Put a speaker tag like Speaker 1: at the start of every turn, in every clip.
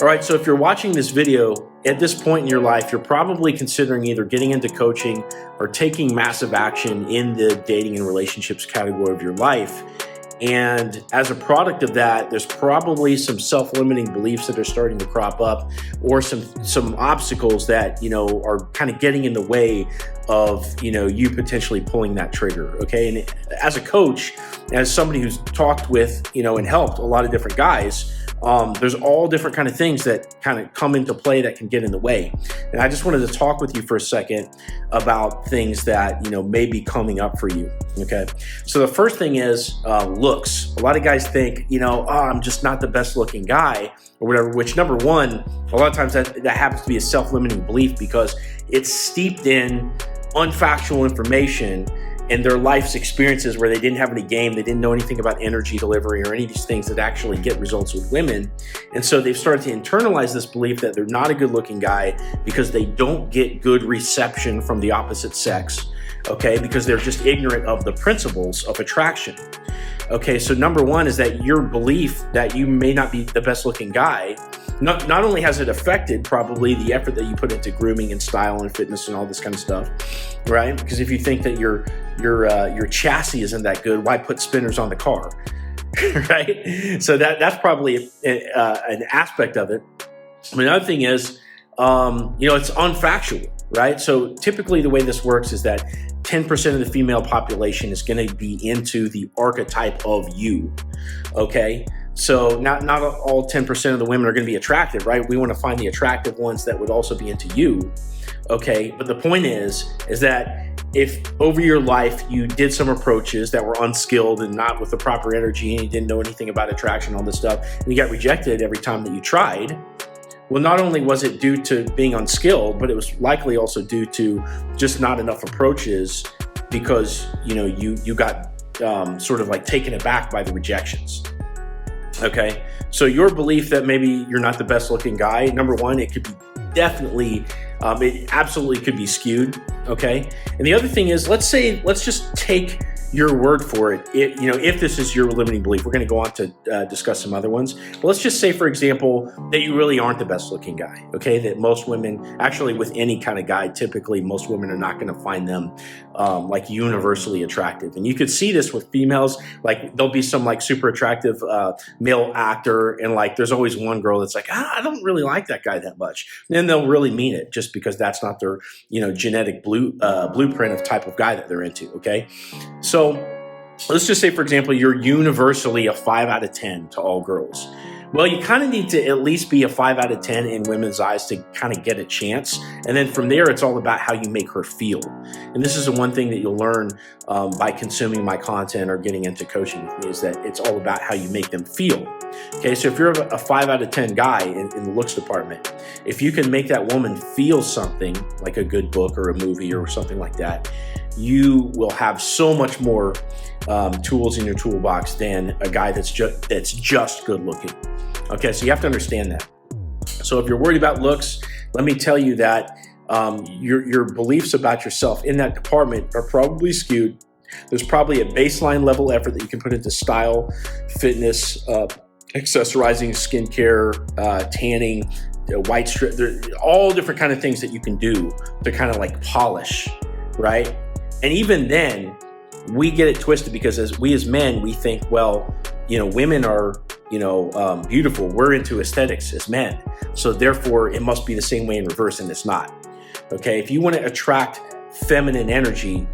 Speaker 1: All right, so if you're watching this video at this point in your life, you're probably considering either getting into coaching or taking massive action in the dating and relationships category of your life. And as a product of that, there's probably some self-limiting beliefs that are starting to crop up, or some obstacles that, are kind of getting in the way of, you potentially pulling that trigger. Okay. And as a coach, as somebody who's talked with, and helped a lot of different guys, there's all different kind of things that kind of come into play that can get in the way. And I just wanted to talk with you for a second about things that, may be coming up for you. Okay. So the first thing is looks. A lot of guys think, I'm just not the best looking guy or whatever, which number one, a lot of times that happens to be a self-limiting belief because it's steeped in unfactual information and their life's experiences where they didn't have any game, they didn't know anything about energy delivery or any of these things that actually get results with women. And so they've started to internalize this belief that they're not a good looking guy because they don't get good reception from the opposite sex, okay? Because they're just ignorant of the principles of attraction. Okay, so number one is that your belief that you may not be the best looking guy, not only has it affected probably the effort that you put into grooming and style and fitness and all this kind of stuff, right? Because if you think that your chassis isn't that good, why put spinners on the car, right? So that's probably an aspect of it. Another thing is, it's unfactual, right? So typically the way this works is that 10% of the female population is going to be into the archetype of you, okay? So not all 10% of the women are going to be attractive, right? We want to find the attractive ones that would also be into you, okay? But the point is that if over your life you did some approaches that were unskilled and not with the proper energy and you didn't know anything about attraction, all this stuff, and you got rejected every time that you tried, well, not only was it due to being unskilled, but it was likely also due to just not enough approaches because, you got sort of like taken aback by the rejections. Okay, so your belief that maybe you're not the best looking guy, number one, it could be definitely, it absolutely could be skewed. Okay, and the other thing is, let's just take your word for it. If this is your limiting belief, we're going to go on to discuss some other ones. But let's just say, for example, that you really aren't the best looking guy. Okay, that most women, actually with any kind of guy, typically most women are not going to find them like universally attractive. And you could see this with females. Like there'll be some like super attractive male actor, and like there's always one girl that's like, I don't really like that guy that much. And then they'll really mean it just because that's not their genetic blueprint of type of guy that they're into. Okay, so let's just say, for example, you're universally a 5 out of 10 to all girls. Well, you kind of need to at least be a 5 out of 10 in women's eyes to kind of get a chance. And then from there, it's all about how you make her feel. And this is the one thing that you'll learn by consuming my content or getting into coaching with me, is that it's all about how you make them feel. Okay, so if you're a 5 out of 10 guy in the looks department, if you can make that woman feel something like a good book or a movie or something like that, you will have so much more tools in your toolbox than a guy that's just good looking. Okay, so you have to understand that. So if you're worried about looks, let me tell you that your beliefs about yourself in that department are probably skewed. There's probably a baseline level effort that you can put into style, fitness, accessorizing, skincare, tanning, white strip. There's all different kind of things that you can do to kind of like polish, right? And even then, we get it twisted because as men, we think, well, women are, beautiful. We're into aesthetics as men. So therefore, it must be the same way in reverse, and it's not. Okay, if you want to attract feminine energy,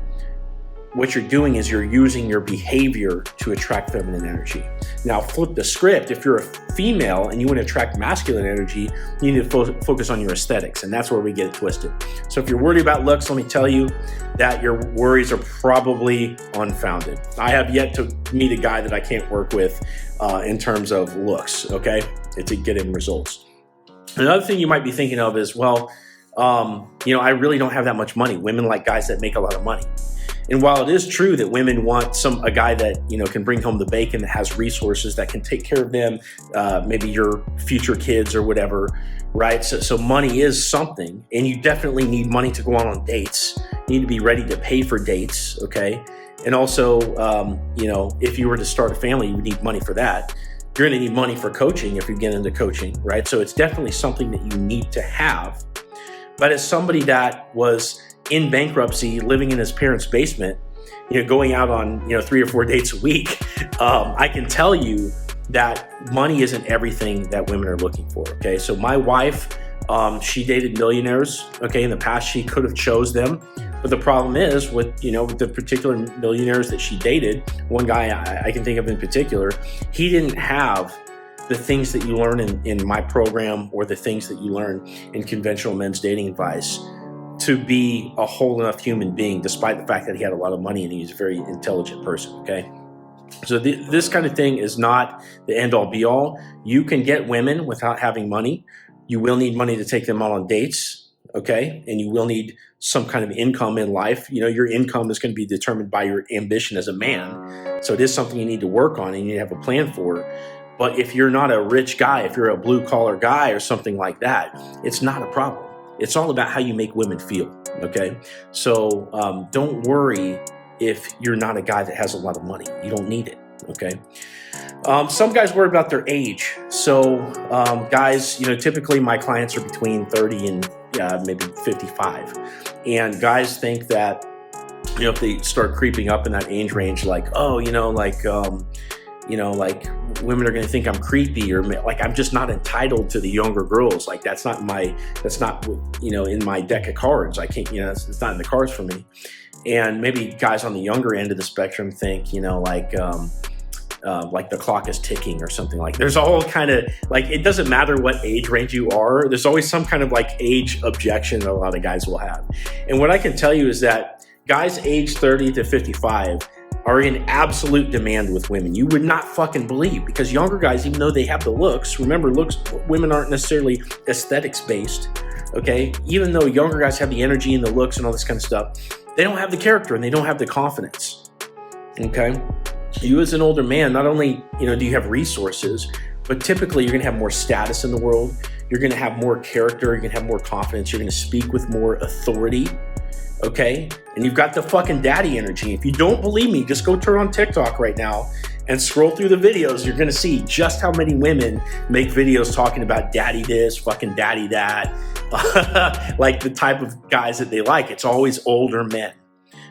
Speaker 1: what you're doing is you're using your behavior to attract feminine energy. Now, flip the script. If you're a female and you want to attract masculine energy, you need to focus on your aesthetics, and that's where we get it twisted. So if you're worried about looks, let me tell you that your worries are probably unfounded. I have yet to meet a guy that I can't work with in terms of looks, okay, to get him results. Another thing you might be thinking of is, well, I really don't have that much money. Women like guys that make a lot of money. And while it is true that women want a guy that, can bring home the bacon, that has resources, that can take care of them, maybe your future kids or whatever, right? So money is something, and you definitely need money to go on dates. You need to be ready to pay for dates, okay? And also, if you were to start a family, you would need money for that. you're going to need money for coaching if you get into coaching, right? So it's definitely something that you need to have. But as somebody that was in bankruptcy, living in his parents' basement, going out on 3 or 4 dates a week, I can tell you that money isn't everything that women are looking for. Okay, so my wife, she dated millionaires. Okay, in the past she could have chose them, but the problem is with the particular millionaires that she dated, one guy I can think of in particular, he didn't have the things that you learn in my program or the things that you learn in conventional men's dating advice to be a whole enough human being, despite the fact that he had a lot of money and he's a very intelligent person. Okay. So this kind of thing is not the end all be all. You can get women without having money. You will need money to take them out on dates. Okay. And you will need some kind of income in life. Your income is going to be determined by your ambition as a man. So it is something you need to work on and you need to have a plan for. But if you're not a rich guy, if you're a blue collar guy or something like that, it's not a problem. It's all about how you make women feel. Okay. So don't worry if you're not a guy that has a lot of money. You don't need it. Okay. Some guys worry about their age. So guys, typically my clients are between 30 and maybe 55. And guys think that, if they start creeping up in that age range, like, women are going to think I'm creepy, or like I'm just not entitled to the younger girls. Like that's not in my deck of cards. I can't, it's not in the cards for me. And maybe guys on the younger end of the spectrum think, like the clock is ticking or something. Like there's all kind of like, it doesn't matter what age range you are. There's always some kind of like age objection that a lot of guys will have. And what I can tell you is that guys age 30 to 55 are in absolute demand with women. You would not fucking believe, because younger guys, even though they have the looks, remember women aren't necessarily aesthetics based. Okay. Even though younger guys have the energy and the looks and all this kind of stuff, they don't have the character and they don't have the confidence. Okay. You as an older man, not only, do you have resources, but typically you're going to have more status in the world. You're going to have more character. You're going to have more confidence. You're going to speak with more authority. Okay. And you've got the fucking daddy energy. If you don't believe me, just go turn on TikTok right now and scroll through the videos. You're going to see just how many women make videos talking about daddy this, fucking daddy that, like the type of guys that they like. It's always older men.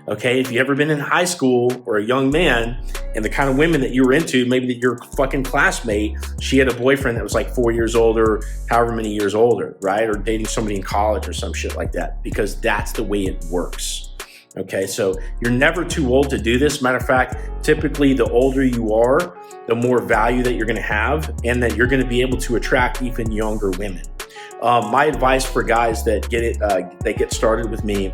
Speaker 1: Okay, if you've ever been in high school or a young man and the kind of women that you were into, maybe that your fucking classmate, she had a boyfriend that was like 4 years older, however many years older, right? Or dating somebody in college or some shit like that, because that's the way it works. Okay, so you're never too old to do this. Matter of fact, typically the older you are, the more value that you're going to have, and that you're going to be able to attract even younger women. My advice for guys that get started with me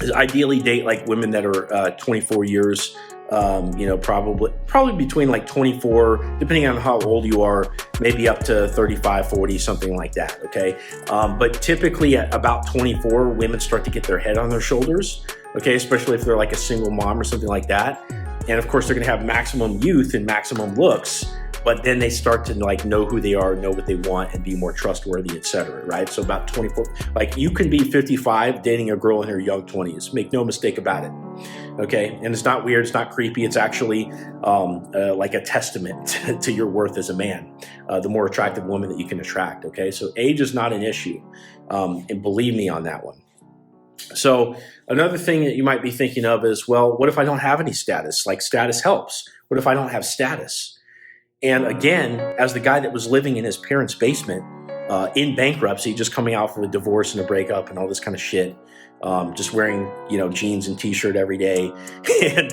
Speaker 1: is ideally date like women that are 24 years, probably between like 24, depending on how old you are, maybe up to 35, 40, something like that. Okay. But typically at about 24, women start to get their head on their shoulders. Okay. Especially if they're like a single mom or something like that. And of course they're going to have maximum youth and maximum looks, but then they start to like know who they are, know what they want, and be more trustworthy, etc. Right? So about 24, like you can be 55 dating a girl in her young 20s. Make no mistake about it. Okay, and it's not weird, it's not creepy. It's actually like a testament to your worth as a man. The more attractive woman that you can attract. Okay, so age is not an issue, and believe me on that one. So another thing that you might be thinking of is, well, what if I don't have any status? Like status helps. What if I don't have status? And again, as the guy that was living in his parents' basement in bankruptcy, just coming out of a divorce and a breakup and all this kind of shit, just wearing, jeans and t-shirt every day and,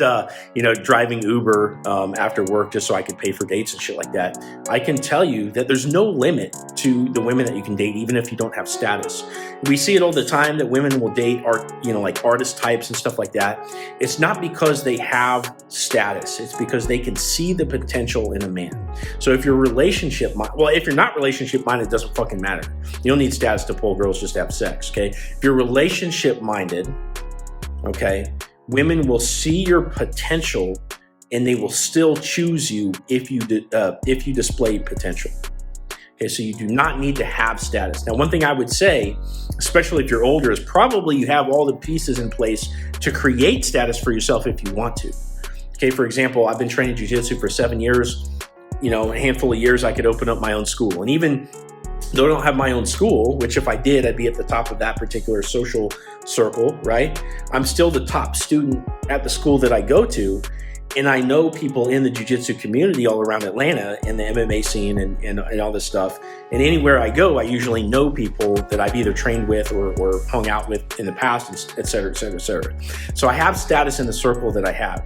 Speaker 1: driving Uber after work just so I could pay for dates and shit like that. I can tell you that there's no limit to the women that you can date, even if you don't have status. We see it all the time that women will date like artist types and stuff like that. It's not because they have status. It's because they can see the potential in a man. So if you're if you're not relationship minded, it doesn't fucking matter. You don't need status to pull girls just to have sex. Okay. If you're relationship minded, okay, women will see your potential and they will still choose you if you display potential. Okay, so you do not need to have status. Now, one thing I would say, especially if you're older, is probably you have all the pieces in place to create status for yourself if you want to. Okay, for example, I've been training jiu-jitsu for 7 years. a handful of years, I could open up my own school. And even though I don't have my own school, which if I did, I'd be at the top of that particular social circle, right? I'm still the top student at the school that I go to. And I know people in the jiu-jitsu community all around Atlanta and the MMA scene and all this stuff. And anywhere I go, I usually know people that I've either trained with or hung out with in the past, et cetera, et cetera, et cetera. So I have status in the circle that I have.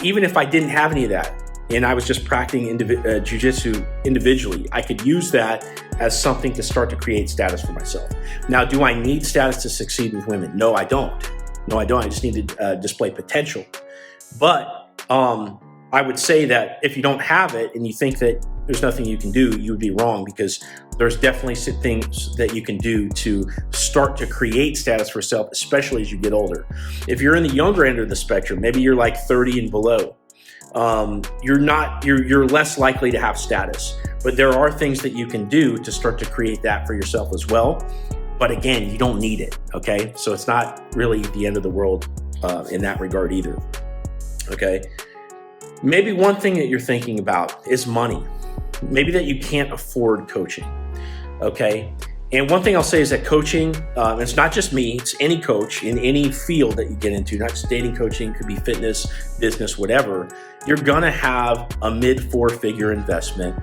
Speaker 1: Even if I didn't have any of that and I was just practicing jiu-jitsu individually, I could use that as something to start to create status for myself. Now, do I need status to succeed with women? No, I don't. I just need to display potential. But I would say that if you don't have it and you think that there's nothing you can do, you would be wrong, because there's definitely things that you can do to start to create status for yourself, especially as you get older. If you're in the younger end of the spectrum, maybe you're like 30 and below, you're less likely to have status. But there are things that you can do to start to create that for yourself as well. But again, you don't need it, okay? So it's not really the end of the world in that regard either. Okay, maybe one thing that you're thinking about is money. Maybe that you can't afford coaching. Okay, and one thing I'll say is that coaching, it's not just me, it's any coach in any field that you get into, not just dating coaching, could be fitness, business, whatever. You're gonna have a mid-4-figure investment.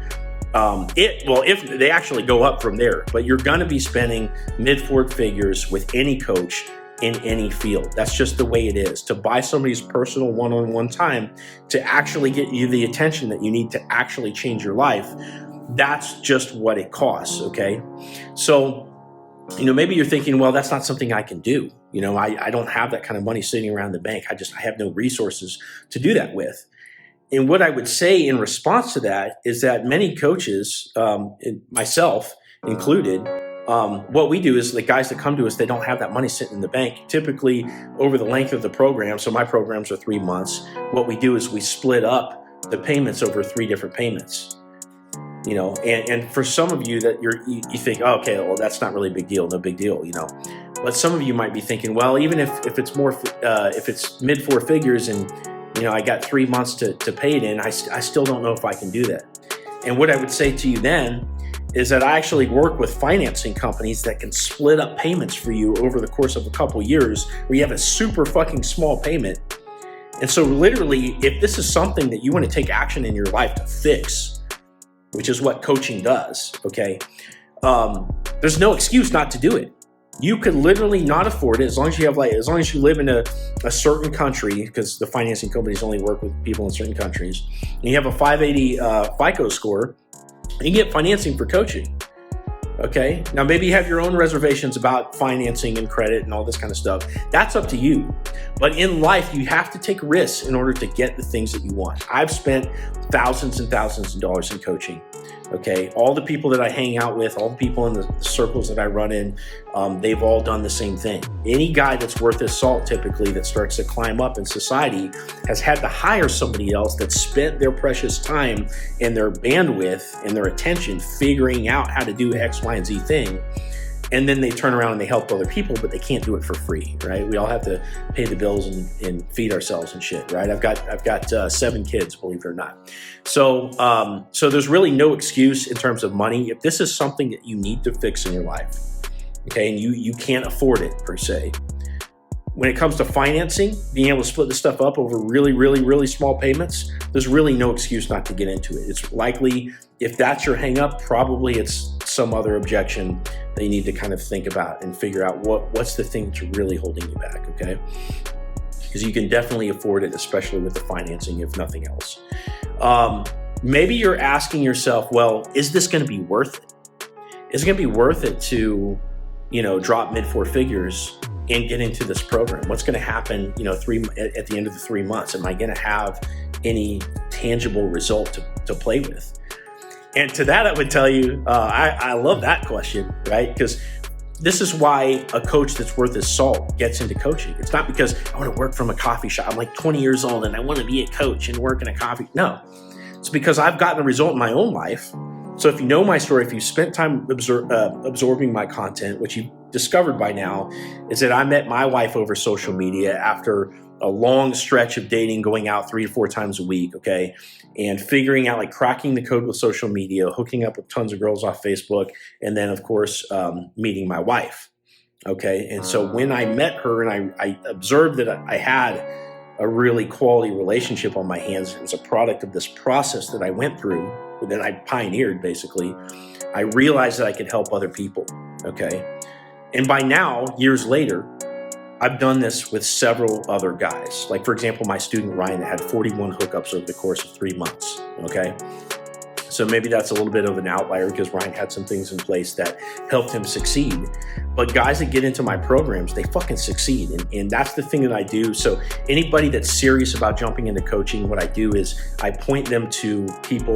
Speaker 1: If they actually go up from there, but you're gonna be spending mid-4 figures with any coach in any field. That's just the way it is. To buy somebody's personal one-on-one time to actually get you the attention that you need to actually change your life, that's just what it costs, okay? So, maybe you're thinking, well, that's not something I can do. I don't have that kind of money sitting around the bank. I have no resources to do that with. And what I would say in response to that is that many coaches, myself included, what we do is the guys that come to us, they don't have that money sitting in the bank. Typically over the length of the program, so my programs are 3 months, what we do is we split up the payments over 3 different payments. And for some of you that you think, oh, okay, well, that's not really a big deal, no big deal, But some of you might be thinking, well, even if it's more, if it's mid-4 figures and, I got 3 months to pay it in, I still don't know if I can do that. And what I would say to you then is that I actually work with financing companies that can split up payments for you over the course of a couple years, where you have a super fucking small payment. And so literally, if this is something that you want to take action in your life to fix, which is what coaching does, okay, there's no excuse not to do it. You could literally not afford it as long as you live in a certain country, because the financing companies only work with people in certain countries, and you have a 580 FICO score, and you get financing for coaching. Okay, now maybe you have your own reservations about financing and credit and all this kind of stuff. That's up to you. But in life, you have to take risks in order to get the things that you want. I've spent thousands and thousands of dollars in coaching. Okay, all the people that I hang out with, all the people in the circles that I run in, they've all done the same thing. Any guy that's worth his salt, typically, that starts to climb up in society, has had to hire somebody else that spent their precious time and their bandwidth and their attention figuring out how to do X, Y, and Z thing. And then they turn around and they help other people, but they can't do it for free, right? We all have to pay the bills and feed ourselves and shit, right? I've got 7 kids, believe it or not. So there's really no excuse in terms of money. If this is something that you need to fix in your life, okay, and you can't afford it per se. When it comes to financing, being able to split this stuff up over really, really, really small payments, there's really no excuse not to get into it. It's likely, if that's your hang up, probably it's some other objection that you need to kind of think about and figure out what's the thing that's really holding you back, okay? Because you can definitely afford it, especially with the financing, if nothing else. Maybe you're asking yourself, well, is this going to be worth it? Is it going to be worth it to, drop mid-4 figures and get into this program? What's going to happen, at the end of the 3 months? Am I going to have any tangible result to play with? And to that, I would tell you, I love that question, right? Because this is why a coach that's worth his salt gets into coaching. It's not because I want to work from a coffee shop. I'm like 20 years old and I want to be a coach and work in a coffee. No, it's because I've gotten a result in my own life. So if you know my story, if you spent time absorbing my content, which you've discovered by now, is that I met my wife over social media after a long stretch of dating, going out 3 to 4 times a week, okay, and figuring out, like, cracking the code with social media, hooking up with tons of girls off Facebook, and then, of course, meeting my wife, okay? And so when I met her and I observed that I had a really quality relationship on my hands as a product of this process that I went through, that I pioneered, basically, I realized that I could help other people, okay? And by now, years later, I've done this with several other guys. Like, for example, my student Ryan had 41 hookups over the course of 3 months, okay? So maybe that's a little bit of an outlier because Ryan had some things in place that helped him succeed. But guys that get into my programs, they fucking succeed. And that's the thing that I do. So anybody that's serious about jumping into coaching, what I do is I point them to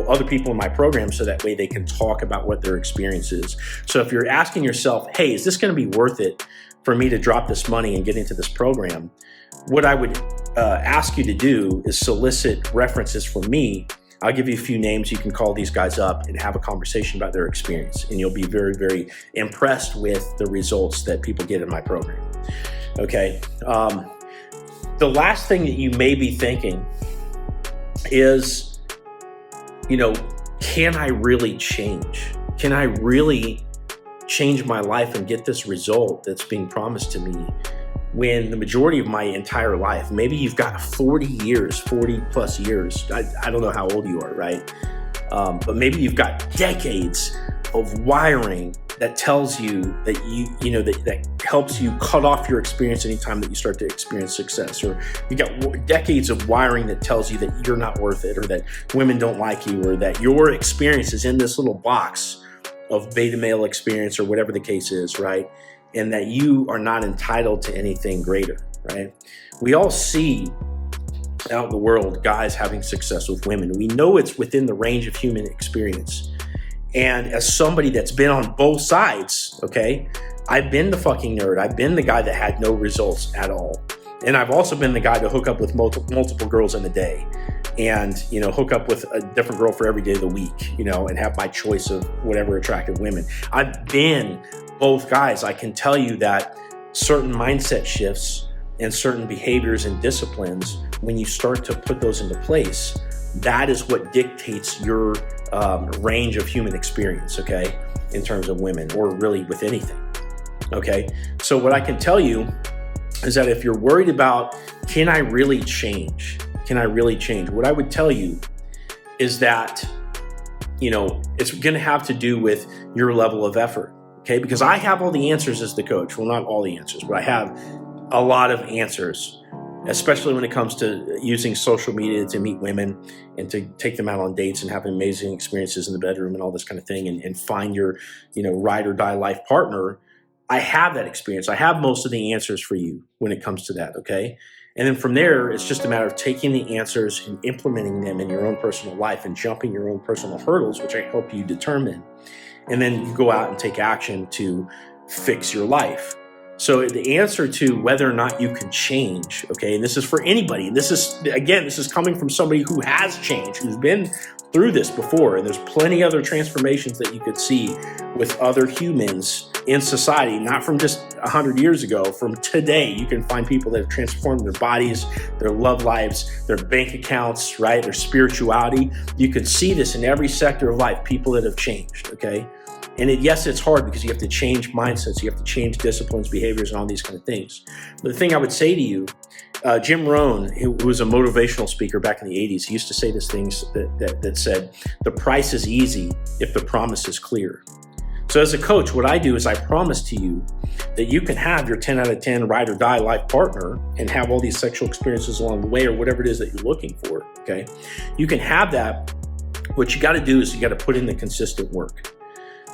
Speaker 1: other people in my program, so that way they can talk about what their experience is. So if you're asking yourself, hey, is this going to be worth it for me to drop this money and get into this program? What I would ask you to do is solicit references from me. I'll give you a few names. You can call these guys up and have a conversation about their experience, and you'll be very, very impressed with the results that people get in my program. Okay. The last thing that you may be thinking is, can I really change? Can I really change my life and get this result that's being promised to me, when the majority of my entire life, maybe you've got 40 plus years, I don't know how old you are, right? But maybe you've got decades of wiring that tells you that that helps you cut off your experience anytime that you start to experience success. Or you got decades of wiring that tells you that you're not worth it, or that women don't like you, or that your experience is in this little box of beta male experience, or whatever the case is, right? And that you are not entitled to anything greater, right? We all see out in the world guys having success with women. We know it's within the range of human experience. And as somebody that's been on both sides, okay, I've been the fucking nerd. I've been the guy that had no results at all. And I've also been the guy to hook up with multiple girls in a day, and hook up with a different girl for every day of the week, and have my choice of whatever attractive women. I've been both guys. I can tell you that certain mindset shifts and certain behaviors and disciplines, when you start to put those into place, that is what dictates your range of human experience, okay, in terms of women, or really with anything, okay? So what I can tell you is that if you're worried about, can I really change? Can I really change? What I would tell you is that, it's going to have to do with your level of effort. Okay, because I have all the answers as the coach. Well, not all the answers, but I have a lot of answers, especially when it comes to using social media to meet women and to take them out on dates and have amazing experiences in the bedroom and all this kind of thing, and find your, ride or die life partner. I have that experience. I have most of the answers for you when it comes to that, okay? And then from there, it's just a matter of taking the answers and implementing them in your own personal life and jumping your own personal hurdles, which I help you determine. And then you go out and take action to fix your life. So the answer to whether or not you can change, okay, and this is for anybody, and this is coming from somebody who has changed, who's been through this before, and there's plenty other transformations that you could see with other humans in society, not from just 100 years ago, from today. You can find people that have transformed their bodies, their love lives, their bank accounts, right, their spirituality. You can see this in every sector of life, people that have changed, okay? And yes, it's hard because you have to change mindsets, you have to change disciplines, behaviors, and all these kind of things. But the thing I would say to you, Jim Rohn, who was a motivational speaker back in the 80s, he used to say these things that said, the price is easy if the promise is clear. So as a coach, what I do is I promise to you that you can have your 10 out of 10 ride or die life partner and have all these sexual experiences along the way, or whatever it is that you're looking for, okay? You can have that. What you got to do is you got to put in the consistent work.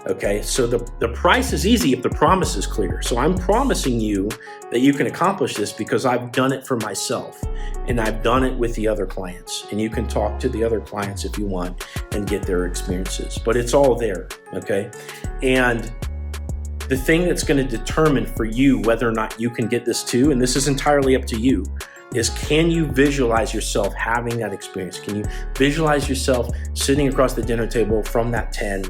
Speaker 1: Okay, so the price is easy if the promise is clear. So I'm promising you that you can accomplish this because I've done it for myself, and I've done it with the other clients. And you can talk to the other clients if you want and get their experiences, but it's all there, okay? And the thing that's going to determine for you whether or not you can get this too, and this is entirely up to you, is can you visualize yourself having that experience? Can you visualize yourself sitting across the dinner table from that 10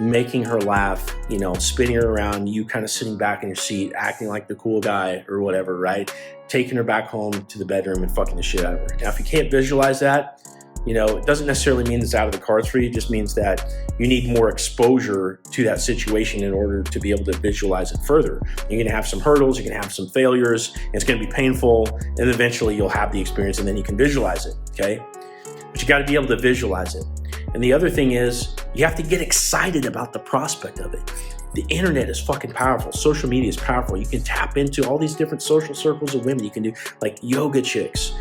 Speaker 1: making her laugh, spinning her around, you kind of sitting back in your seat, acting like the cool guy or whatever, right? Taking her back home to the bedroom and fucking the shit out of her. Now, if you can't visualize that, it doesn't necessarily mean it's out of the cards for you. It just means that you need more exposure to that situation in order to be able to visualize it further. You're going to have some hurdles, you're going to have some failures, and it's going to be painful, and eventually you'll have the experience and then you can visualize it, okay? But you got to be able to visualize it. And the other thing is, you have to get excited about the prospect of it. The internet is fucking powerful. Social media is powerful. You can tap into all these different social circles of women. You can do like yoga chicks,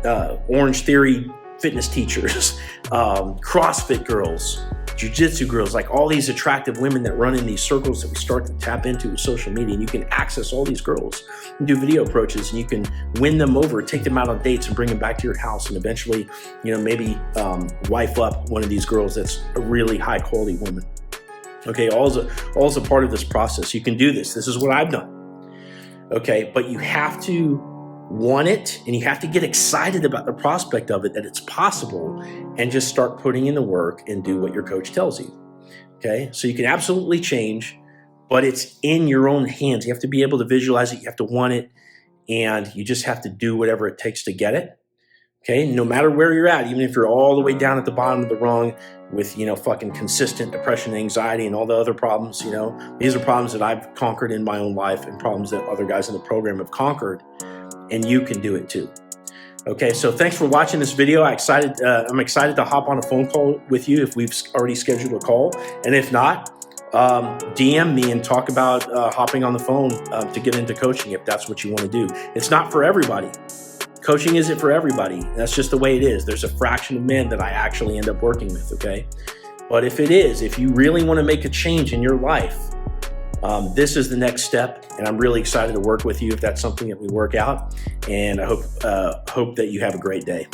Speaker 1: Orange Theory fitness teachers, CrossFit girls, jiu-jitsu girls, like all these attractive women that run in these circles that we start to tap into with social media. And you can access all these girls and do video approaches, and you can win them over, take them out on dates and bring them back to your house, and eventually, maybe wife up one of these girls that's a really high quality woman. Okay, all's a part of this process. You can do this. This is what I've done. Okay, but you have to want it, and you have to get excited about the prospect of it, that it's possible, and just start putting in the work and do what your coach tells you. Okay, so you can absolutely change, but it's in your own hands. You have to be able to visualize it, you have to want it, and you just have to do whatever it takes to get it. Okay, no matter where you're at, even if you're all the way down at the bottom of the rung with, fucking consistent depression, anxiety, and all the other problems, these are problems that I've conquered in my own life and problems that other guys in the program have conquered. And you can do it too. Okay, so thanks for watching this video. I'm excited to hop on a phone call with you if we've already scheduled a call. And if not, DM me and talk about hopping on the phone to get into coaching if that's what you want to do. It's not for everybody. Coaching isn't for everybody. That's just the way it is. There's a fraction of men that I actually end up working with, okay? But if you really want to make a change in your life, this is the next step, and I'm really excited to work with you if that's something that we work out. And I hope that you have a great day.